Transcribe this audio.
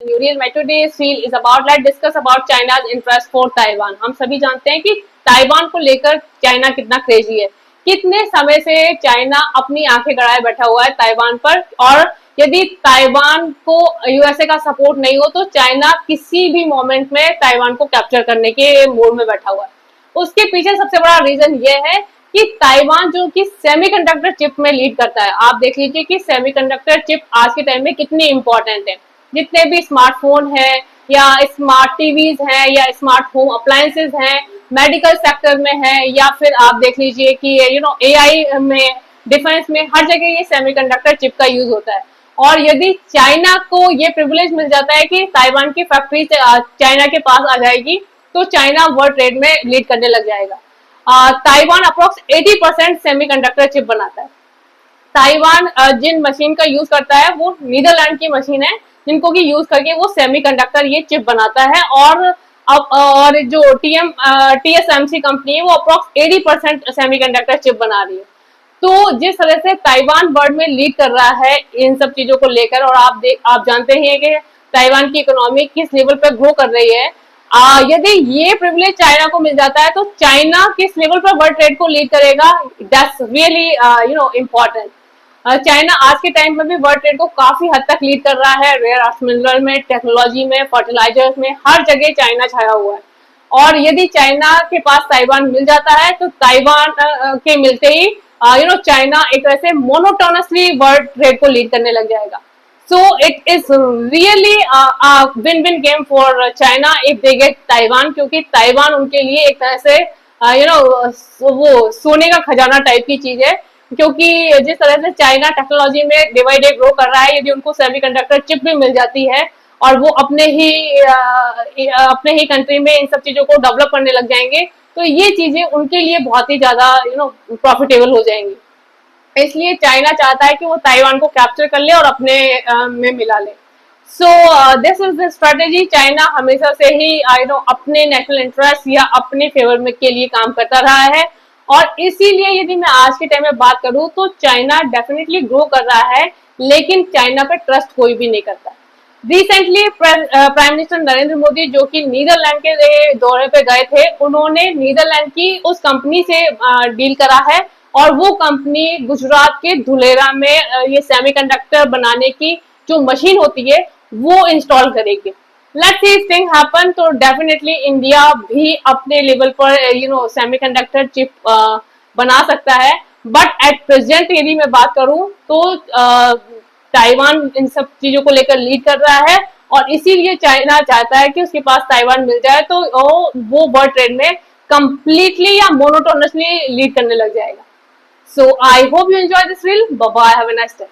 My today's reel is about let's discuss about China's interest for Taiwan। हम सभी जानते हैं कि ताइवान को लेकर चाइना कितना क्रेजी है। कितने समय से चाइना अपनी आंखें गड़ाए बैठा हुआ है ताइवान पर, और यदि ताइवान को यूएसए का सपोर्ट नहीं हो तो चाइना किसी भी मोमेंट में ताइवान को कैप्चर करने के मूड में बैठा हुआ है। उसके पीछे सबसे बड़ा रीजन ये है कि ताइवान जो कि सेमीकंडक्टर चिप में लीड करता है। आप देख लीजिए कि सेमीकंडक्टर चिप आज के टाइम में कितनी इंपॉर्टेंट है। जितने भी स्मार्टफोन है या स्मार्ट टीवीज हैं या स्मार्ट होम अप्लायंसेज हैं, मेडिकल सेक्टर में है, या फिर आप देख लीजिए कि एआई में, डिफेंस में, हर जगह ये सेमीकंडक्टर चिप का यूज होता है। और यदि चाइना को ये प्रिविलेज मिल जाता है कि ताइवान की फैक्ट्री चाइना के पास आ जाएगी तो चाइना वर्ल्ड ट्रेड में लीड करने लग जाएगा। ताइवान अप्रोक्स 80% सेमीकंडक्टर चिप बनाता है। ताइवान जिन मशीन का यूज करता है वो नीदरलैंड की मशीन है, जिनको की यूज करके वो सेमीकंडक्टर ये चिप बनाता है। और जो TSMC कंपनी है वो अप्रोक्स 80% सेमीकंडक्टर चिप बना रही है। तो जिस तरह से ताइवान वर्ल्ड में लीड कर रहा है इन सब चीजों को लेकर, और आप जानते हैं कि ताइवान की इकोनॉमी किस लेवल पर ग्रो कर रही है। यदि ये प्रिविलेज चाइना को मिल जाता है तो चाइना किस लेवल पर वर्ल्ड ट्रेड को लीड करेगा, दैट्स रियली इम्पोर्टेंट। चाइना आज के टाइम में भी वर्ल्ड ट्रेड को काफी हद तक लीड कर रहा है। रेयर अर्थ मिनरल में, टेक्नोलॉजी में, फर्टिलाइजर्स में, हर जगह चाइना छाया हुआ है। और यदि चाइना के पास ताइवान मिल जाता है तो ताइवान के मिलते ही चाइना एक तरह से मोनोटोनसली वर्ल्ड ट्रेड को लीड करने लग जाएगा। So it is really a win-win game for China if they get Taiwan, क्योंकि ताइवान उनके लिए एक तरह से वो सोने का खजाना टाइप की चीज है। क्योंकि जिस तरह से चाइना टेक्नोलॉजी में डे बाई डे ग्रो कर रहा है, यदि उनको सेमीकंडक्टर चिप भी मिल जाती है और वो अपने ही कंट्री में इन सब चीजों को डेवलप करने लग जाएंगे तो ये चीजें उनके लिए बहुत ही ज्यादा प्रॉफिटेबल हो जाएंगी। इसलिए चाइना चाहता है कि वो ताइवान को कैप्चर कर ले और अपने में मिला ले। So this is the strategy. China हमेशा से ही अपने नेशनल इंटरेस्ट या अपने फेवर में के लिए काम करता रहा है, और इसीलिए यदि मैं आज के टाइम में बात करूं तो चाइना डेफिनेटली ग्रो कर रहा है, लेकिन चाइना पे ट्रस्ट कोई भी नहीं करता। Recently prime minister Narendra Modi जो कि नीदरलैंड के दौरे पे गए थे, उन्होंने नीदरलैंड की उस कंपनी से डील करा है, और वो कंपनी गुजरात के धुलेरा में ये सेमीकंडक्टर बनाने की जो मशीन होती है वो इंस्टॉल करेगी। Let's see if thing happen, तो डेफिनेटली इंडिया भी अपने लेवल पर सेमीकंडक्टर चिप बना सकता है। बट एट प्रेजेंट यदि मैं बात करूं तो ताइवान इन सब चीजों को लेकर लीड कर रहा है, और इसीलिए चाइना चाहता है कि उसके पास ताइवान मिल जाए तो वो वर्ल्ड ट्रेड में कंप्लीटली या मोनोटोनसली लीड करने लग जाएगा। So I hope you enjoy this reel. Bye bye. Have a nice day.